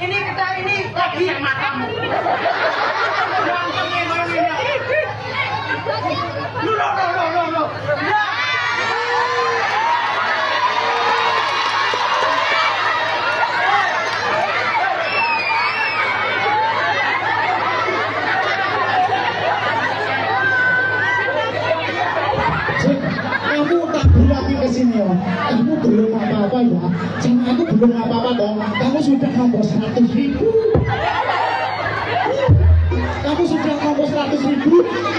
ini kita ini lagi matamu. No. Kamu tak lagi ke sini ya. Kamu belum apa-apa ya. Jangan aku belum apa-apa dong. Kamu sudah nombor 100.000. Kamu sudah nombor 100.000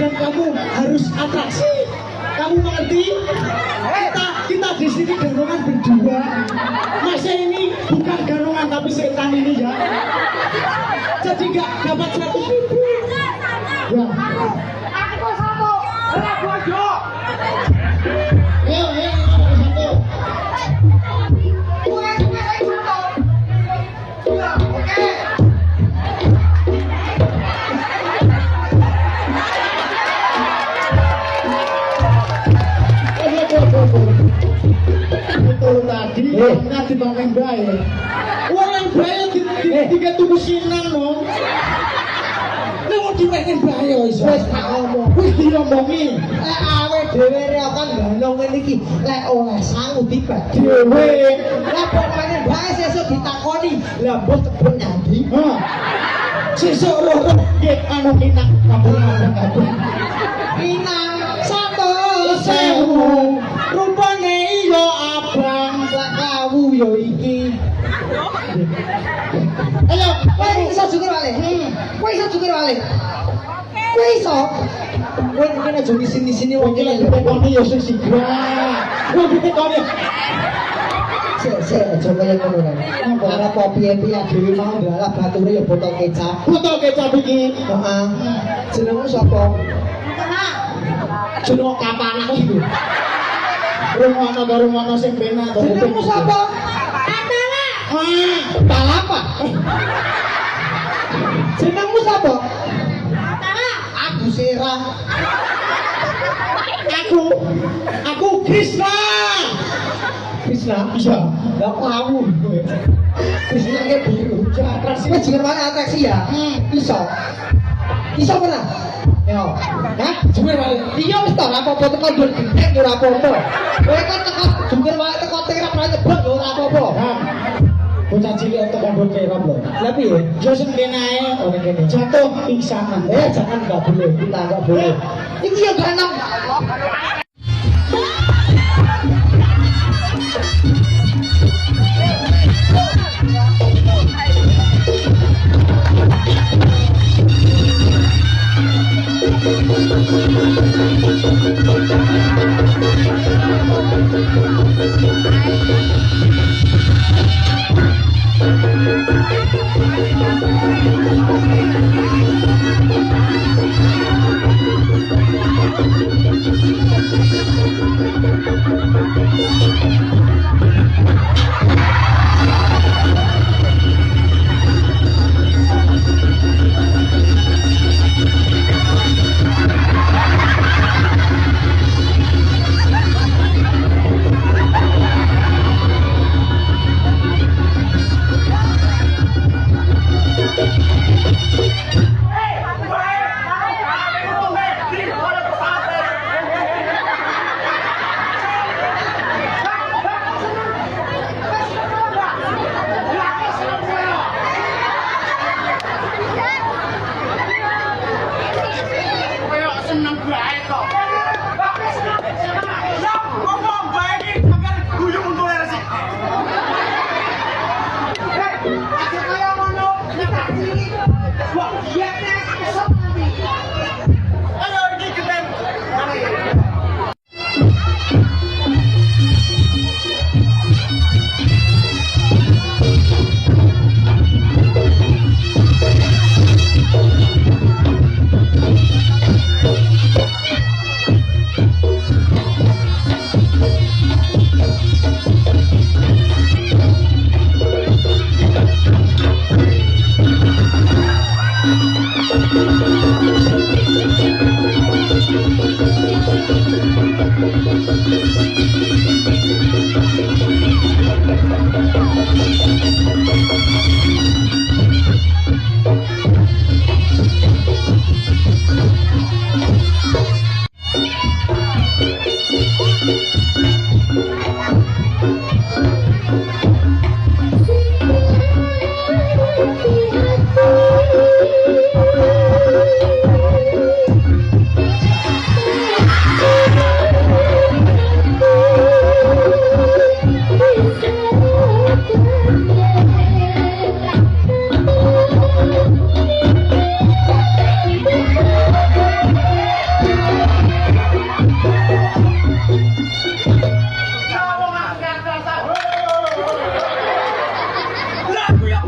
dan kamu harus atraksi. Kamu mengerti? Kita di sini gandongan berdua. Masa ini bukan gandongan tapi setan ini ya. Jadi nggak dapat 100.000. Ya. Aku satu. Aku aja. Ayo, satu. Gue satu. Ya, oke. Betul tadi, karena ditongeng baik. Orang baik tiga tubuh sinan dong. Nek dipengen baik iso. Wis tak ngomong. Wis diomongi. Lek awe dhewe reokan nggonong ngene iki, lek oleh sangu dibagi. Dewe. Lah kok pengen bae sesuk ditakoni, lah mbok kebon nyandi. Ha. Sesuk loro nggih anu minang kabeh. Inang satu Sewu. rupane iya abang, lek kawu yo iki. Ayo, Kowe iso jungkir balik. Kowe iso jungkir balik. Kowe iso. Kowe mungkin aja di sini wong wong iki iki ditekoni ya sing sigra. Wong ditekoni. Sik aja kaya ngono kan. Ora apa piye-piye dhewe mau ndalah bature ya botol kecap. Foto kecap iki. Heeh. Jenengmu sapa? Jeneng kapan aku iku? Rumono karo rumono sing penak. Jenengmu sapa? Palapa. Jenengmu sapa? Aku Sera. Aku Krisna. Krisna. Iya. Lah kamu. Krisna ke biru. Atraksi wis jeneng wae atraksi ya. Iso. Iso pernah? Yo. Hah? Jungkir wae. Iya wis to, ora apa-apa teko ndur gendek ya ora apa-apa. Kowe kan teko jungkir wae teko tirap ra nyebut ya ora apa-apa. Nah, bocah cilik untuk kondor kerap loh. Lah piye? Yo sing kene ae, Ora kene. jatuh pingsan. Jangan enggak boleh. Kita enggak boleh. Iki ya ganam.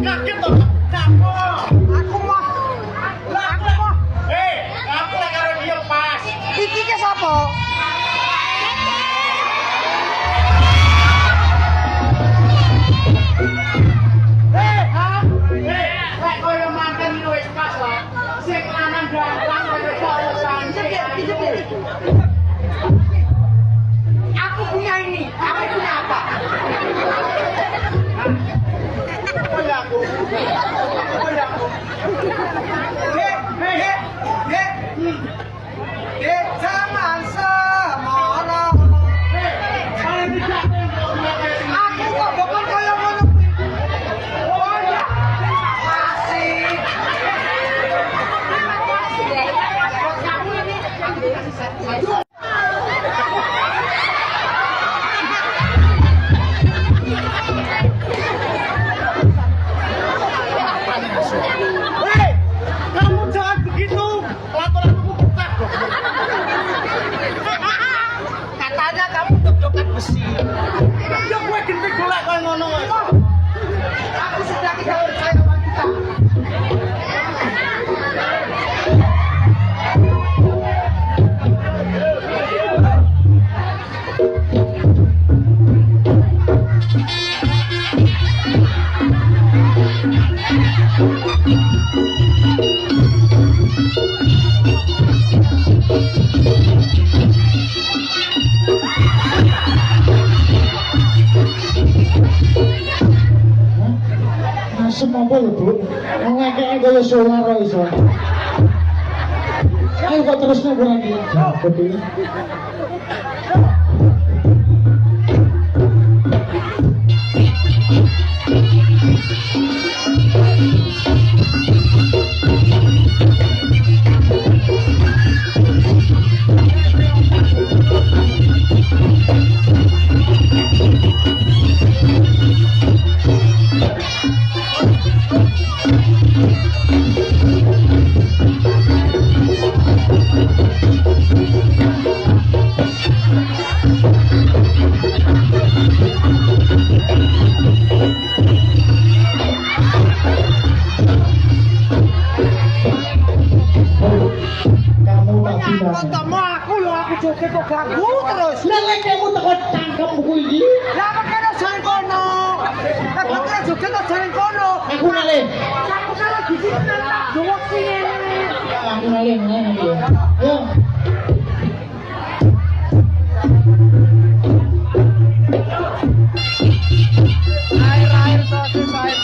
kaget toh. Capo. Aku mah. Lah aku mah. Aku lagi karo dia pas. Iki ke sapa? Lek koyo manten iki wis pas lah. Sing lanang gampang koyo cowok santai. Aku punya ini. Aku punya apa? Punya aku. Jangan semono. Aku kok bakal koyo ngono. Oh ya. Masih. Kamu ini kamu jangan begitu. Laporan aku pecah. Katanya kamu dok-dokan besi. Ya gue gendeng golek koyo ngono. Aku sudah tidak percaya wanita. Asem apa lho, Bu? Ngekeke kaya suara iso. Ayo kok terusnya kurang iki. Jabut iki. Kamu tak bilang. Ketemu aku lho, aku joget kok ganggu terus. Lah lek kamu teko tangkep buku iki. Lah makane jaring kono. Lah kok joget kok jaring kono. Aku ngalih. Aku kalau gigi tak dowok sini. Aku ngalih iki. Ayo. Air sosis air.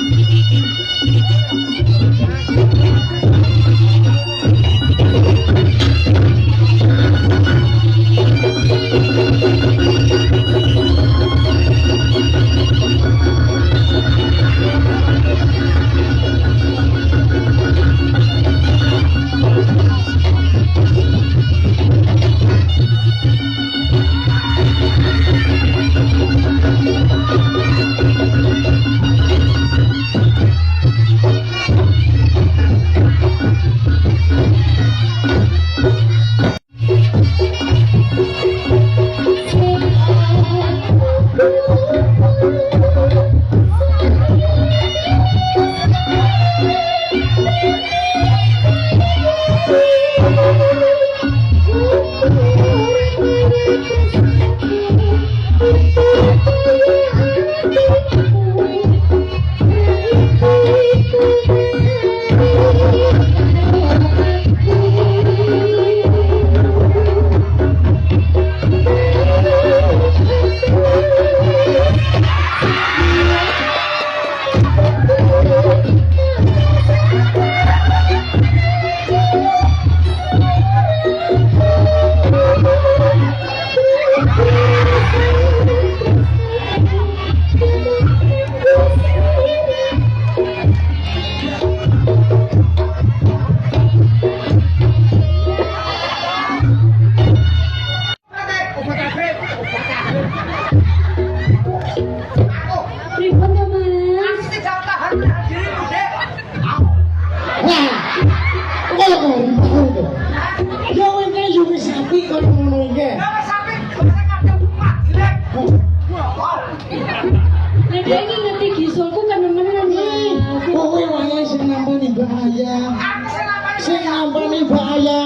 bahaya. Aku sing ngapani Sing ngampani bahaya.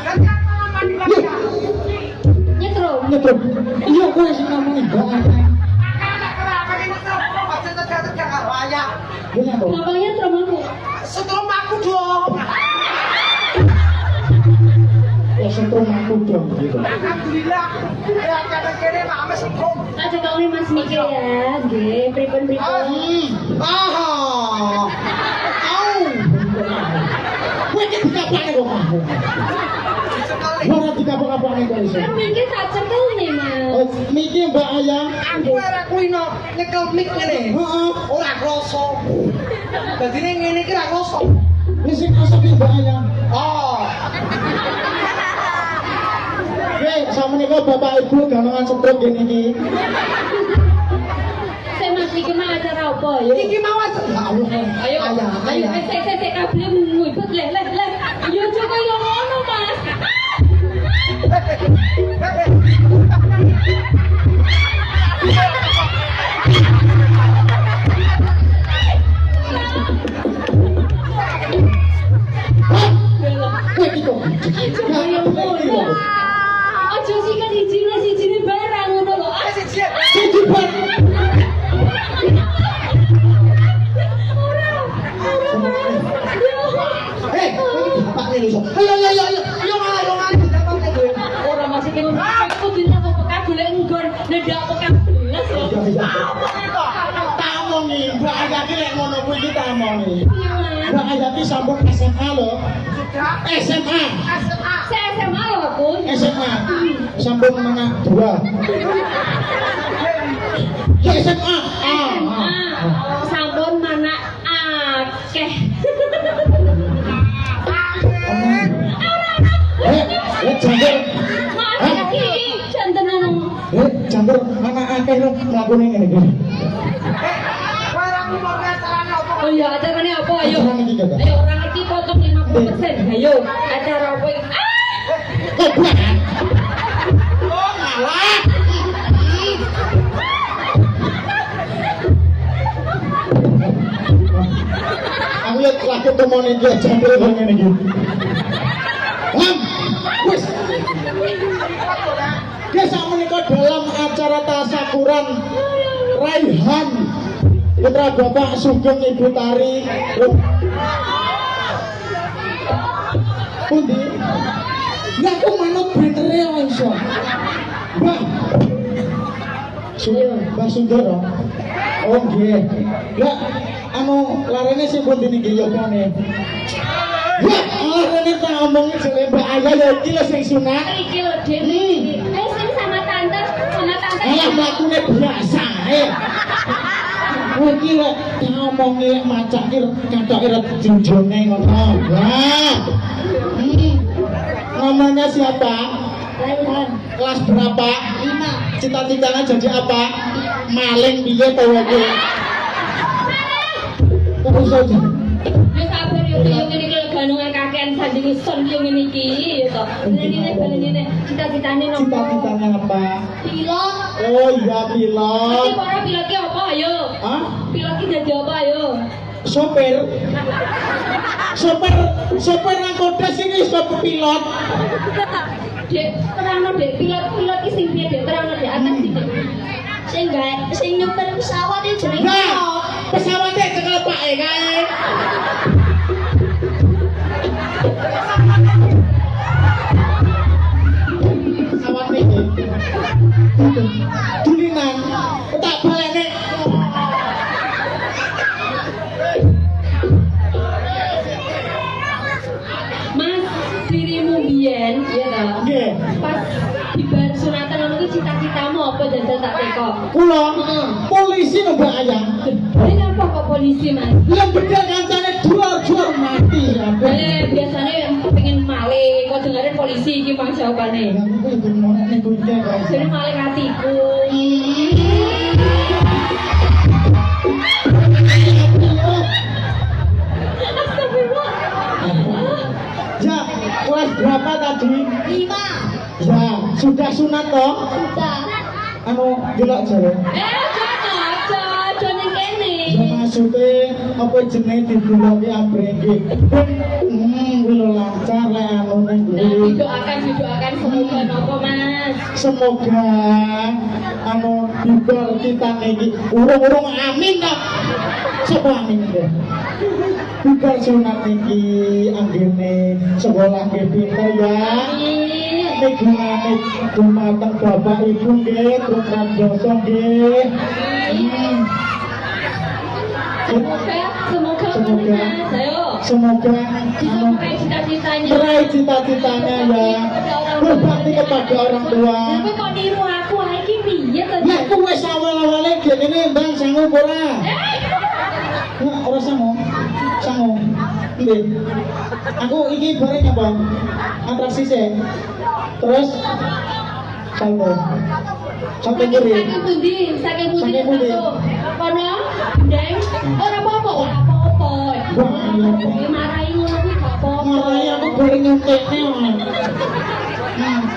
Ganti aku ngapani bahaya. Nyetrum. Nyetrum. Iya kowe sing ngampani bahaya. Anak kenapa ini terus baca tegak-tegak bahaya. Bener kok. Kenapa nyetrum aku? Setrum aku dong. Ya setrum aku dong gitu. Alhamdulillah. Ya kadang kene mama setrum. Aja kau nih Mas mikir ya, nggih, pripun-pripun. Ah. Au. Kowe iki dikapane kok kamu. Sekali. Ora dikapok-kapokne kok iso. Kan mikir tak cekel nih Mas. Oh, Miki Mbak Ayang. Aku ora kulino nyekel mic ngene. Heeh. Ora kroso. Dadine ngene iki ora kroso. Wis sing asap iki Mbak Ayang. Oh. Oke, sameneika Bapak Ibu gawangan setruk gini iki. Saya Mas iki mah acara apa ya? Iki mau aja. Ya Allah. Ayo, Ayang, ayo, ayang. saya kabel ngubet leh. Yo coba yo ngono Mas. Kowe iki kok. Coba yo ngono. Aja sih kan siji barang ngono lho. Ah, Siji. Siji bar. Eh, kowe iki bapakne lho iso. Ayo. Yo ngalah dapat kowe. Ora masih kene aku dina kok peka golek nggon ndak peka belas lho. Tak omongi, Mbak Ayang iki lek ngono kuwi iki tak omongi. Iya Mas. Mbak Ayang iki sampun SMA lho. Sudah. SMA. SMA. Saya SMA lho aku. SMA. Sampun menengah 2. Ya SMA. Sampun mana akeh. Jangkir. Mas iki jantenan. Jangkir mana akeh lho mlakune ngene iki. Kowe ora ngomong acarane apa? Oh iya, acarane apa ayo? Acara iki, Kakak. Ayo orang iki potong 50%. Ayo, acara apa iki? Goblok. Oh, ngalah. Aku lihat laki temone iki jangkir kok ngene iki. Lam. Wis. Desa menika dalam acara tasyakuran Raihan putra Bapak Sugeng Ibu Tari. Pundi? Ya aku manut betere ora iso. Mbak. Mbak Sundoro. Oh nggih. Lah anu larene sing pundi niki yogane? Ya, larene tak ngomongin jare Mbak Ayah ya iki lho sing sunat. Iki lho, Dik. Ayo sini sama tante. Alah mlakune biasa iki lho ngomongi macake katoke junjone ngono. Wah. Namanya siapa? Raihan. Kelas berapa? 5. Cita-citanya jadi apa? Maling piye to kowe? Terus aja. Wis sabar yo ngene iki ganungan kakean sandingi son yo ngene iki ya to. Bener-bener cita-citane nopo? Cita-citanya apa? Pilot. Oh iya Iki pilot. para pilotnya apa ayo? Hah? Pilotnya jadi apa ayo? Sopir. Sopir angkota sini sopir pilot. Dek, terangno Dek, pilot iki sing piye Dek? Terangno Dek, atas iki. Sing nyetir pesawat iki jenenge Nah, pilot. pesawatnya cekel pake kae. Pesawat iki. Dulinan. Tak balene. Mas, dirimu biyen ya ta? Nggih. Pas di bar sunatan ngono iki cita-citamu apa jajal tak teko? Kula polisi Mbak Ayang. Ini apa kok polisi Mas? Yang beda kancane jual mati ya. Biasanya pengen maling, kok dengerin polisi iki Bang jawabane. Aku ibu mau nek kuwi guys. Jadi maling hatiku. Astagfirullah. Ya, kelas berapa tadi? 5. Ya, sudah sunat toh? Sudah. Anu delok jare. Jono, ning kene. Ya maksudnya apa jenenge didulake ambrenge kuwi lancar lek anu ning kuwi Didoakan semoga nopo Mas. semoga anu bibir kita niki urung amin nak sapa amin ya bibir sunat niki anggene sekolah nggih pinter ya gunane dumateng bapak ibu nggih program dosa nggih Semoga Mas. Ayo. semoga Sampai cita-citanya. meraih cita-citanya ya berbakti kepada orang tua. Tapi kok niru aku iki piye to? Lah aku wis awal-awale ngene Bang sangu ora? Ora sangu. Sangu. Nggih. Aku iki bareng apa? Atraksi sih. Terus sangu. Sampai kiri. Saking pundi? Saking pundi? Saking pundi? Kono? Deng. Ora apa-apa. Marahi ngono kuwi gak apa-apa. Marai aku boleh nyontekne.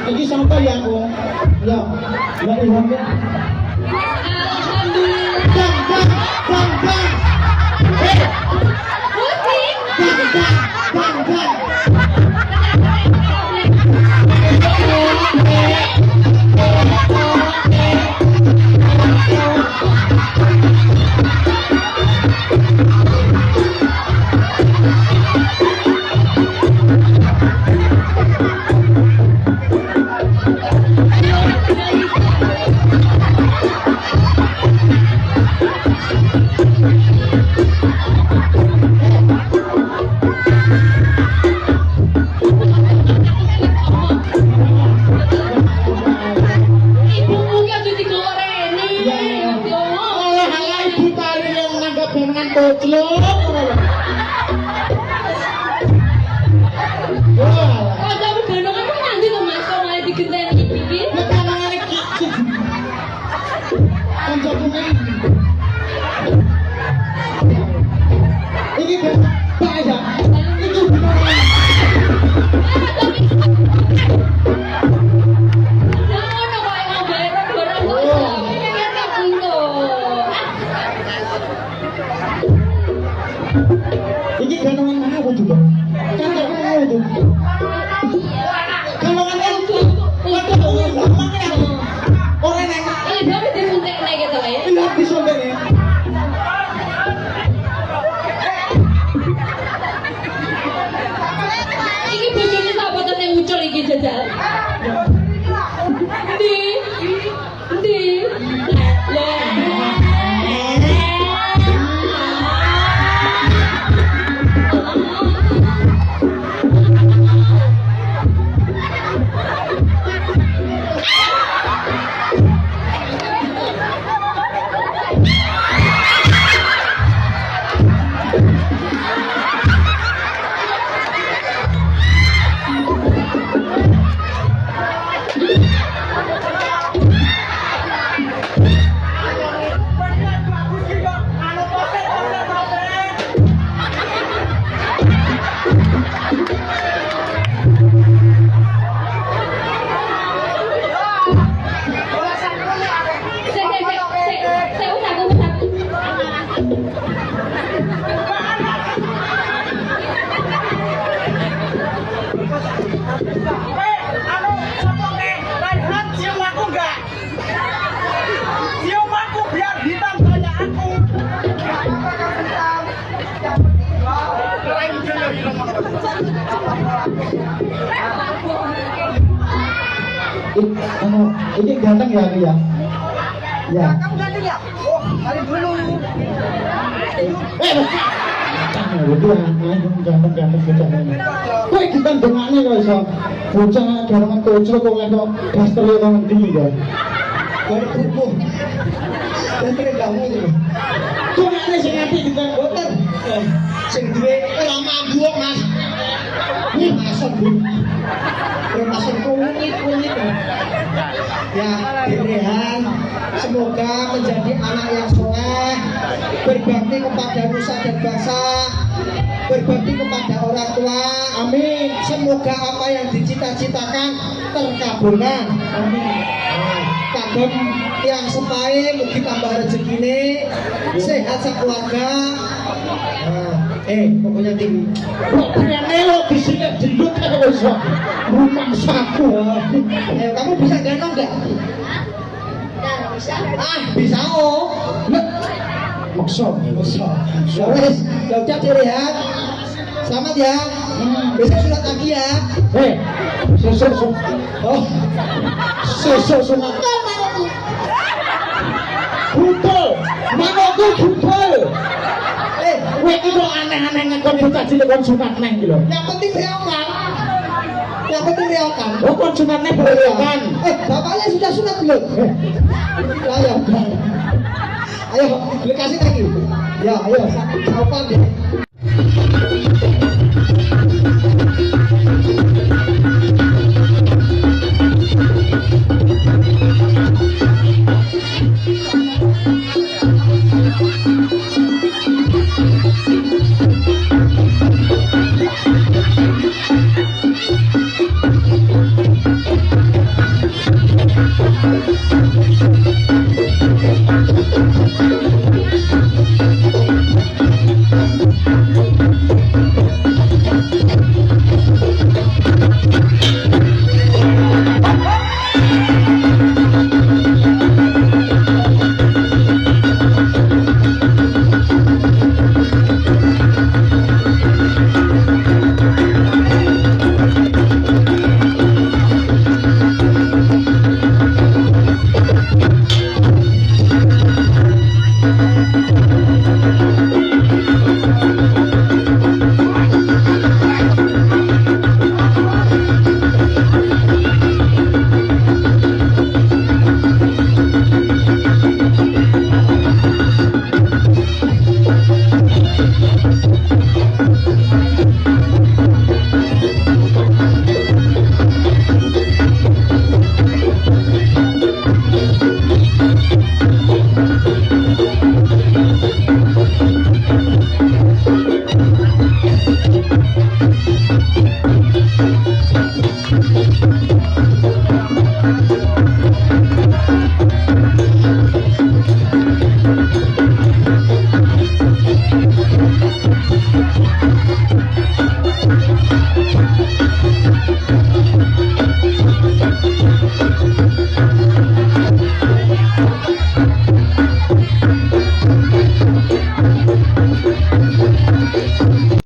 Iki sampai ya aku. Ya. Ya ilham. Alhamdulillah. Bang. Pusing. Bang. Ibumu ki aja digoreni. Alah ibu tari yang nanggap dengan koclok. Wah, Kancamu gendongan kuwi nanti to Mas kok malah digenteni iki. ketanangane kicik. Kancaku nang. Iki Pak ya. Itu beneran. Jangan kok yang bayar barang kok. Pengen tak pintu. Iki ganongan mana aku juga? Kan tak mau itu. Ganongan itu. Waduh, orang yang Ini baru disuntikne gitu ya. lihat di sana nih. Iki bojone sapa to sing ucul iki jajal? Ndi? Ini ganteng ya aku ya. Ya. Kamu ganti ya? Oh, kali dulu. Ganteng bocah. Kowe ditandengane kok iso. Bocah garangan kocok kok entuk daster yo nang ndi ya. Kowe kuku. Daster kamu itu. Kok ana sing apik ditang boten. Sing duwe lama ambuh Mas. Ini masuk Bu. Masuk kunyit. Ya, Dehan, semoga menjadi anak yang soleh, berbakti kepada nusa dan bangsa, berbakti kepada orang tua. Amin. Semoga apa yang dicita-citakan terkabulkan. Amin. Kagem yang sepae mugi tambah rezekine, sehat sekeluarga. Pokoknya tinggi. Kok kayaknya lo di sini jendut kan wis rumah saku. Ayo, kamu bisa gendong nggak? Bisa oh. Maksud. Ya wes, ya udah dilihat. Selamat ya. Besok sunat lagi ya. Susu. Oh, Susu sunat. Betul. Manoku betul. Kowe iki kok aneh-aneh ngekon bocah cilik kon sunat neng iki lho. yang penting reokan. Yang penting reokan. Oh, kon sunatnya berewokan. Bapaknya sudah sunat belum? Ayo, ayo, kasih lagi. Ya, ayo, kapan deh.